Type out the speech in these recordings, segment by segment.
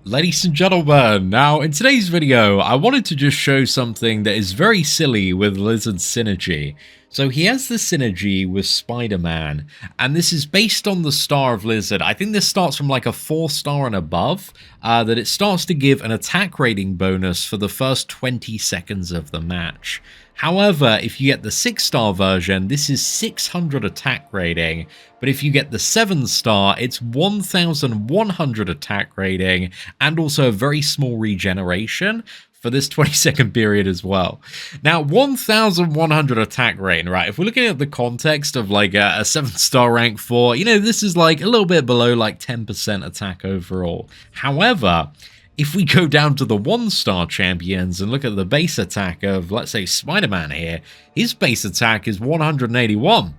Ladies and gentlemen, now in today's video, I wanted to just show something that is very silly with Lizard's synergy. So he has the synergy with Spider-Man, and this is based on the star of Lizard. I think this starts from like a 4-star and above, that it starts to give an attack rating bonus for the first 20 seconds of the match. However, if you get the 6-star version, this is 600 attack rating, but if you get the 7-star, it's 1100 attack rating, and also a very small regeneration for this 20-second period as well. Now, 1100 attack rating, right? If we're looking at the context of like a 7-star rank 4, you know, this is like a little bit below like 10% attack overall. However, if we go down to the 1-star champions and look at the base attack of, let's say, Spider-Man here, his base attack is 181.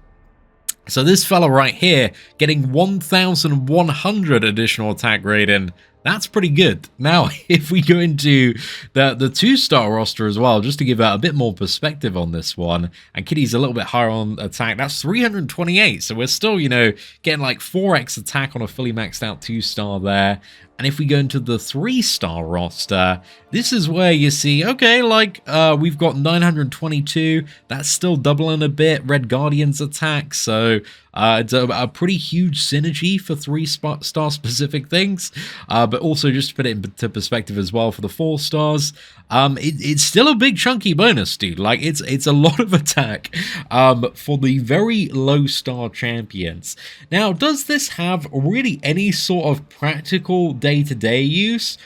So this fella right here getting 1100 additional attack rating, that's pretty good. Now, if we go into the 2-star roster as well, just to give out a bit more perspective on this one, and Kitty's a little bit higher on attack, that's 328. So we're still, you know, getting like 4x attack on a fully maxed out 2-star there. And if we go into the 3-star roster, this is where you see, okay, like, we've got 922. That's still doubling a bit. Red Guardian's attack. So it's a pretty huge synergy for 3-star specific things. But also, just to put it into perspective as well, for the 4 stars, it's still a big chunky bonus, dude. Like, it's a lot of attack for the very low-star champions. Now, does this have really any sort of practical day-to-day use?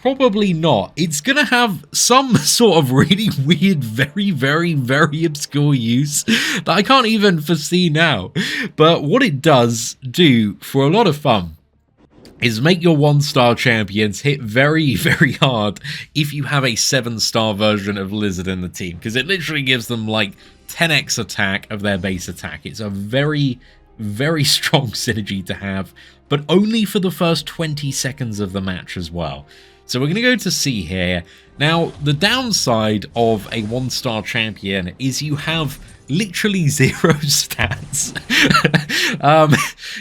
Probably not. It's gonna have some sort of really weird, very obscure use that I can't even foresee now. But what it does do for a lot of fun is make your 1-star champions hit very hard if you have a 7-star version of Lizard in the team, because it literally gives them like 10x attack of their base attack. It's a very strong synergy to have, but only for the first 20 seconds of the match as well. So we're going to go to C here. Now, the downside of a 1-star champion is you have literally 0 stats.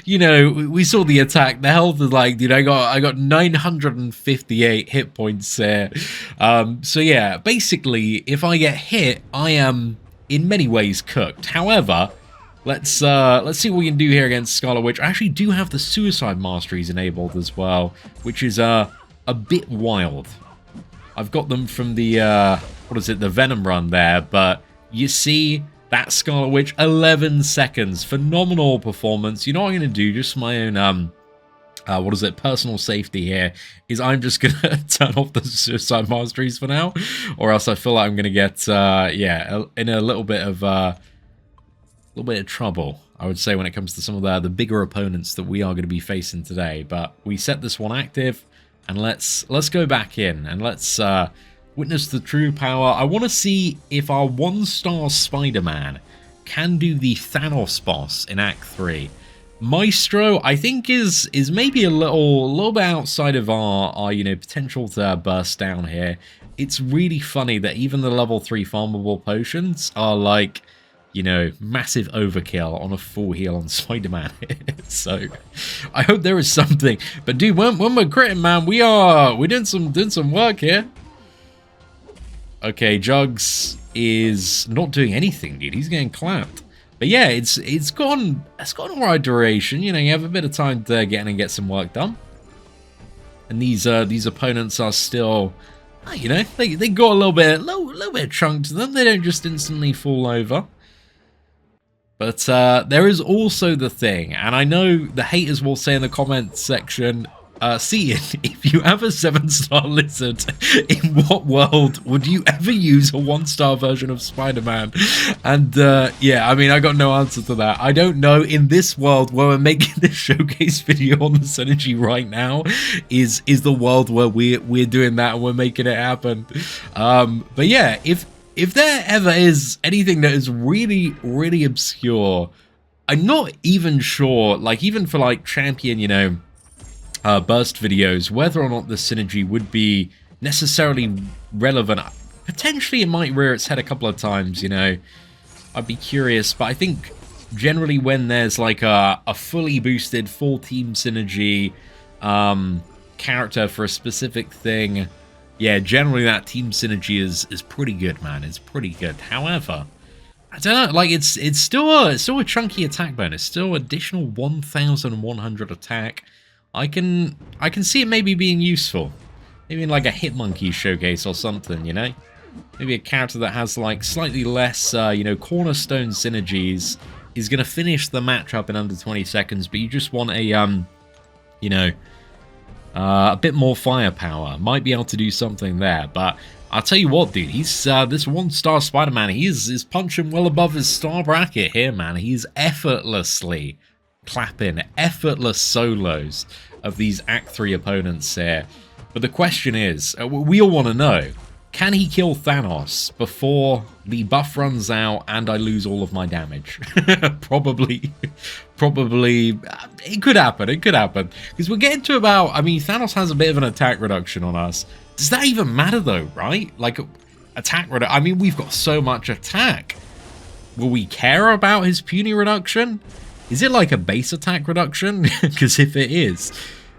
You know, we saw the attack. The health is like, dude, I got 958 hit points there. So yeah, basically, if I get hit, I am in many ways cooked. However, let's see what we can do here against Scarlet Witch. I actually do have the Suicide Masteries enabled as well, which is a bit wild. I've got them from the what is it, the Venom run there, but you see that Scarlet Witch, 11 seconds, phenomenal performance. You know what I'm going to do, just for my own what is it, personal safety here, is I'm just going to turn off the Suicide Masteries for now, or else I feel like I'm going to get yeah, in a little bit of trouble, I would say, when it comes to some of the bigger opponents that we are going to be facing today. But we set this one active, and let's go back in and let's witness the true power. I want to see if our 1-star Spider-Man can do the Thanos boss in Act 3. Maestro, I think, is maybe a little bit outside of our you know, potential to burst down here. It's really funny that even the level 3 farmable potions are like, you know, massive overkill on a full heal on Spider-Man. So I hope there is something. But dude, when we're critting, man, we're doing some work here. Okay, Jugs is not doing anything, dude. He's getting clapped. But yeah, it's gone the right direction. You know, you have a bit of time to get in and get some work done. And these opponents are still, you know, they got a little bit of chunk to them. They don't just instantly fall over. But there is also the thing, and I know the haters will say in the comments section, Seatin, if you have a 7-star Lizard, in what world would you ever use a 1-star version of Spider-Man? And yeah, I mean, I got no answer to that. I don't know, in this world where we're making this showcase video on the synergy right now, is the world where we're doing that and we're making it happen. But yeah, if there ever is anything that is really obscure, I'm not even sure, like, even for like champion, you know, burst videos, whether or not the synergy would be necessarily relevant. Potentially it might rear its head a couple of times, you know. I'd be curious, but I think generally when there's like a fully boosted full team synergy, character for a specific thing, yeah, generally that team synergy is pretty good, man. It's pretty good. However, I don't know, like it's still a chunky attack bonus, still additional 1,100 attack. I can see it maybe being useful. Maybe in like a Hitmonkey showcase or something, you know? Maybe a character that has like slightly less, you know, cornerstone synergies is going to finish the matchup in under 20 seconds, but you just want a, you know, a bit more firepower. Might be able to do something there, but I'll tell you what, dude, he's, this 1-star Spider-Man, he's punching well above his star bracket here, man. He's effortlessly clapping, effortless solos of these Act 3 opponents here. But the question is, we all want to know, can he kill Thanos before the buff runs out and I lose all of my damage? Probably. It could happen, Because we're getting to about, I mean, Thanos has a bit of an attack reduction on us. Does that even matter though, right? Like, attack reduction, I mean, we've got so much attack. Will we care about his puny reduction? Is it like a base attack reduction? Because if it is,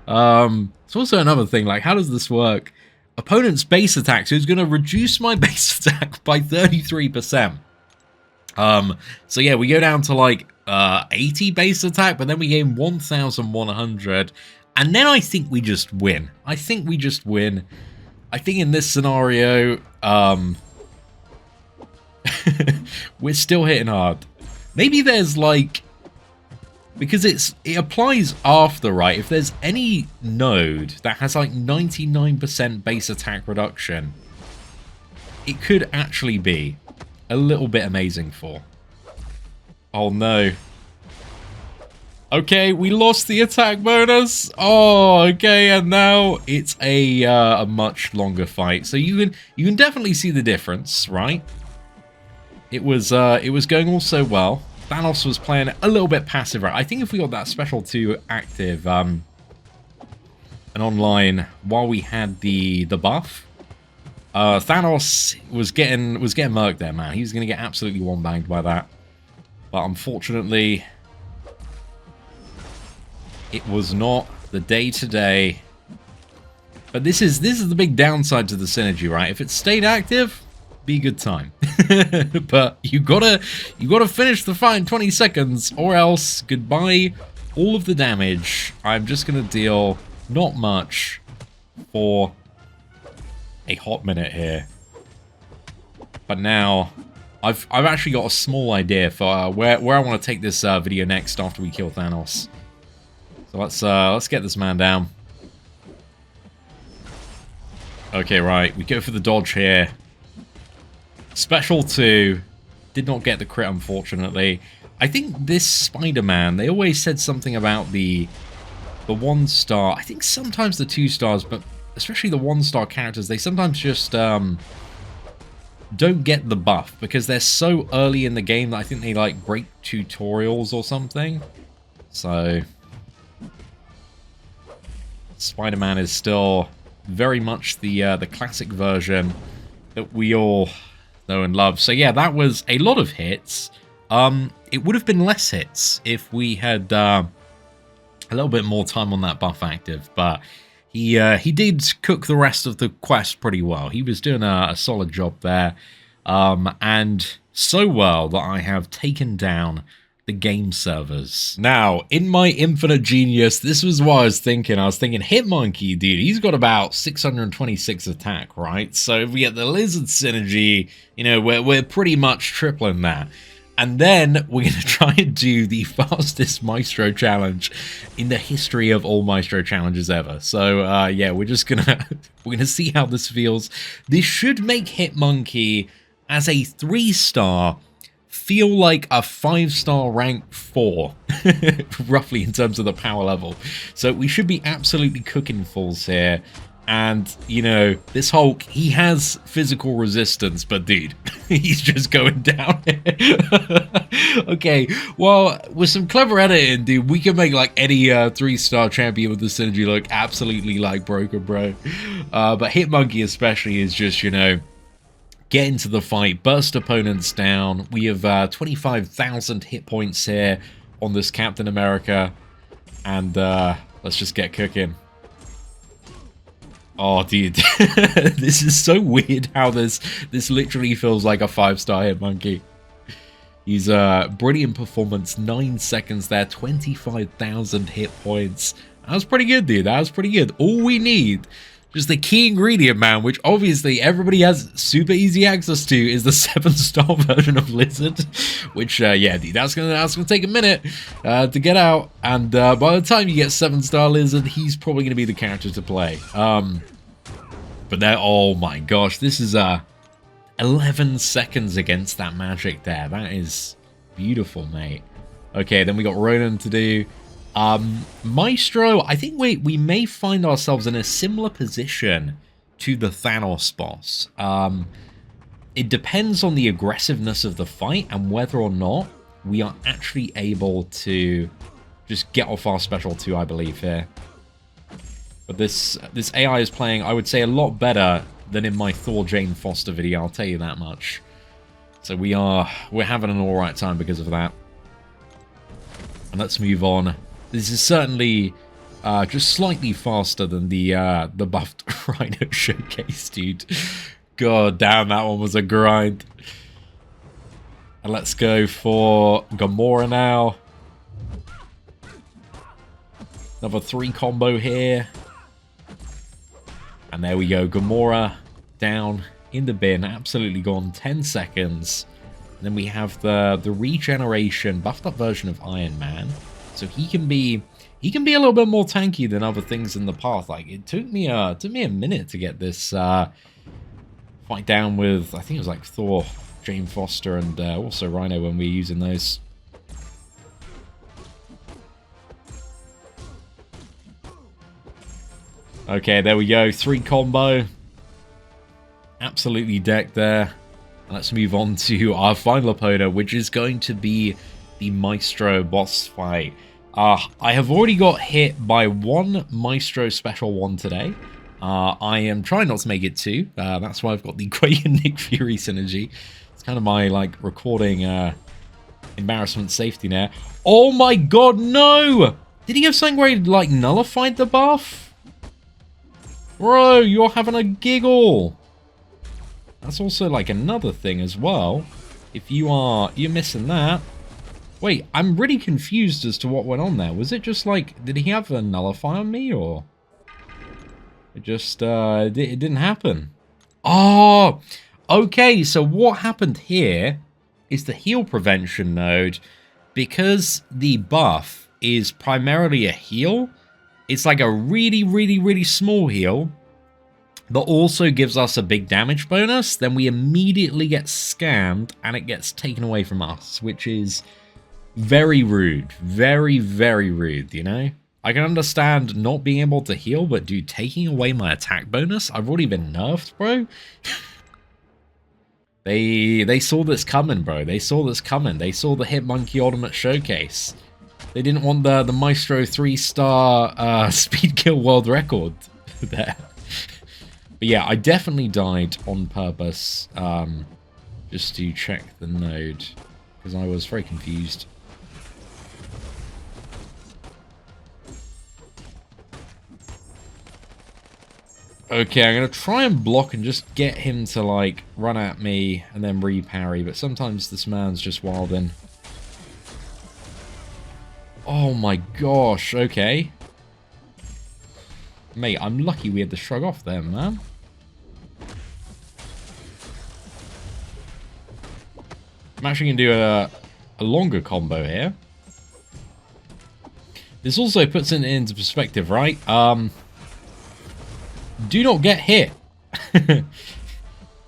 it's also another thing, like, how does this work? Opponent's base attack, so it's going to reduce my base attack by 33%. So yeah, we go down to like 80 base attack, but then we gain 1,100, and then I think we just win. I think in this scenario, we're still hitting hard. Maybe there's like, because it applies after, right? If there's any node that has like 99% base attack reduction, it could actually be a little bit amazing for. Oh no. Okay, we lost the attack bonus. Oh, okay, and now it's a much longer fight. So you can definitely see the difference, right? It was going all so well. Thanos was playing a little bit passive, right? I think if we got that special 2 active and online while we had the buff, Thanos was getting murked there, man. He was going to get absolutely one-banged by that. But unfortunately, it was not the day today. But this is the big downside to the synergy, right? If it stayed active, be a good time. But you gotta finish the fight in 20 seconds, or else goodbye all of the damage. I'm just gonna deal not much for a hot minute here. But now I've actually got a small idea for where I want to take this video next after we kill Thanos. So let's get this man down. Okay, right, we go for the dodge here. Special 2 did not get the crit, unfortunately. I think this Spider-Man, they always said something about the 1-star. I think sometimes the 2-stars, but especially the 1-star characters, they sometimes just don't get the buff because they're so early in the game that I think they like break tutorials or something. So Spider-Man is still very much the classic version that we all know and love. So yeah, that was a lot of hits. It would have been less hits if we had a little bit more time on that buff active, but he did cook the rest of the quest pretty well. He was doing a solid job there, and so well that I have taken down the game servers. Now, in my infinite genius, this was what I was thinking. I was thinking, Hitmonkey, dude, he's got about 626 attack, right? So if we get the lizard synergy, you know, we're pretty much tripling that. And then we're going to try and do the fastest Maestro challenge in the history of all Maestro challenges ever. So, yeah, we're just going to we're going to see how this feels. This should make Hitmonkey as a 3-star feel like a 5-star rank 4, roughly in terms of the power level. So we should be absolutely cooking fools here. And, you know, this Hulk, he has physical resistance, but dude, he's just going down here. Okay, well, with some clever editing, dude, we can make like any 3-star champion with the synergy look absolutely like broken, bro. But Hitmonkey especially is just, you know, get into the fight, burst opponents down. We have 25,000 hit points here on this Captain America. And let's just get cooking. Oh, dude, this is so weird how this literally feels like a 5-star hit monkey. He's brilliant performance, 9 seconds there, 25,000 hit points. That was pretty good, dude. That was pretty good. All we need, just the key ingredient, man, which obviously everybody has super easy access to, is the 7-star version of Lizard. Which, yeah, dude, that's gonna take a minute to get out. And by the time you get 7-star Lizard, he's probably gonna be the character to play. But there, oh my gosh, this is 11 seconds against that magic there. That is beautiful, mate. Okay, then we got Ronan to do. Maestro, I think we may find ourselves in a similar position to the Thanos boss. It depends on the aggressiveness of the fight and whether or not we are actually able to just get off our special 2, I believe, here. But this AI is playing, I would say, a lot better than in my Thor Jane Foster video, I'll tell you that much. So we're having an alright time because of that. And let's move on. This is certainly just slightly faster than the buffed Rhino showcase, dude. God damn, that one was a grind. And let's go for Gamora now. Another 3 combo here. And there we go, Gamora down in the bin, absolutely gone, 10 seconds. And then we have the regeneration, buffed up version of Iron Man. So he can be a little bit more tanky than other things in the path. Like, it took me a minute to get this fight down with, I think it was like Thor, Jane Foster, and also Rhino when we were using those. Okay, there we go. 3 combo. Absolutely decked there. Let's move on to our final opponent, which is going to be the Maestro boss fight. I have already got hit by 1 Maestro special 1 today. I am trying not to make it 2. That's why I've got the Quake and Nick Fury synergy. It's kind of my, like, recording embarrassment safety net. Oh my god, no! Did he have something where he, like, nullified the buff? Bro, you're having a giggle. That's also like another thing as well. If you're missing that. Wait, I'm really confused as to what went on there. Was it just like, did he have a nullify on me, or it just it didn't happen? Oh, okay. So what happened here is the heal prevention node, because the buff is primarily a heal. It's like a really, really, really small heal, but also gives us a big damage bonus. Then we immediately get scammed, and it gets taken away from us, which is very rude. Very, very rude, you know? I can understand not being able to heal, but dude, taking away my attack bonus? I've already been nerfed, bro. They saw this coming, bro. They saw this coming. They saw the Hitmonkey Ultimate Showcase. They didn't want the Maestro 3-star speed kill world record there. But yeah, I definitely died on purpose just to check the node, because I was very confused. Okay, I'm going to try and block and just get him to, like, run at me and then reparry, but sometimes this man's just wildin'. Oh my gosh, okay. Mate, I'm lucky we had to shrug off there, man. I'm actually going to do a longer combo here. This also puts it into perspective, right? Do not get hit.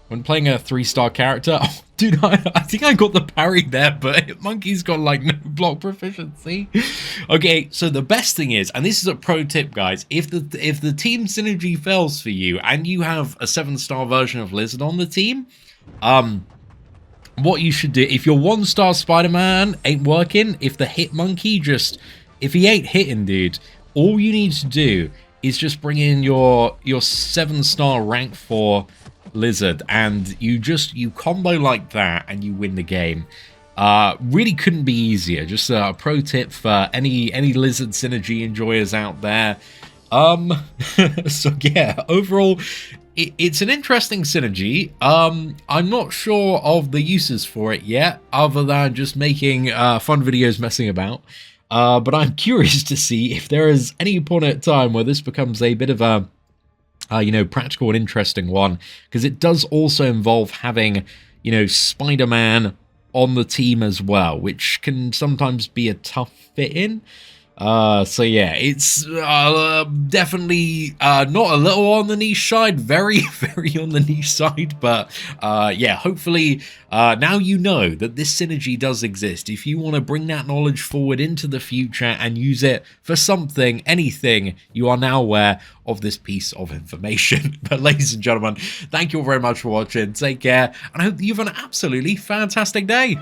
When playing a 3-star character, oh, dude, I think I got the parry there, but Monkey's got like no block proficiency. Okay, so the best thing is, and this is a pro tip, guys, if the team synergy fails for you and you have a 7-star version of Lizard on the team, what you should do, if your 1-star Spider-Man ain't working, if the hit monkey if he ain't hitting, dude, all you need to do is just bring in your 7-star rank 4 Lizard, and you combo like that and you win the game. Really couldn't be easier. Just a pro tip for any Lizard synergy enjoyers out there. Um, so yeah, overall, it's an interesting synergy. I'm not sure of the uses for it yet, other than just making fun videos messing about. But I'm curious to see if there is any point at time where this becomes a bit of a, practical and interesting one, because it does also involve having, Spider-Man on the team as well, which can sometimes be a tough fit in. So yeah, it's definitely not a little on the niche side, very, very on the niche side, but yeah, hopefully now you know that this synergy does exist. If you want to bring that knowledge forward into the future and use it for something, anything, you are now aware of this piece of information. But ladies and gentlemen, thank you all very much for watching. Take care, and I hope that you have an absolutely fantastic day.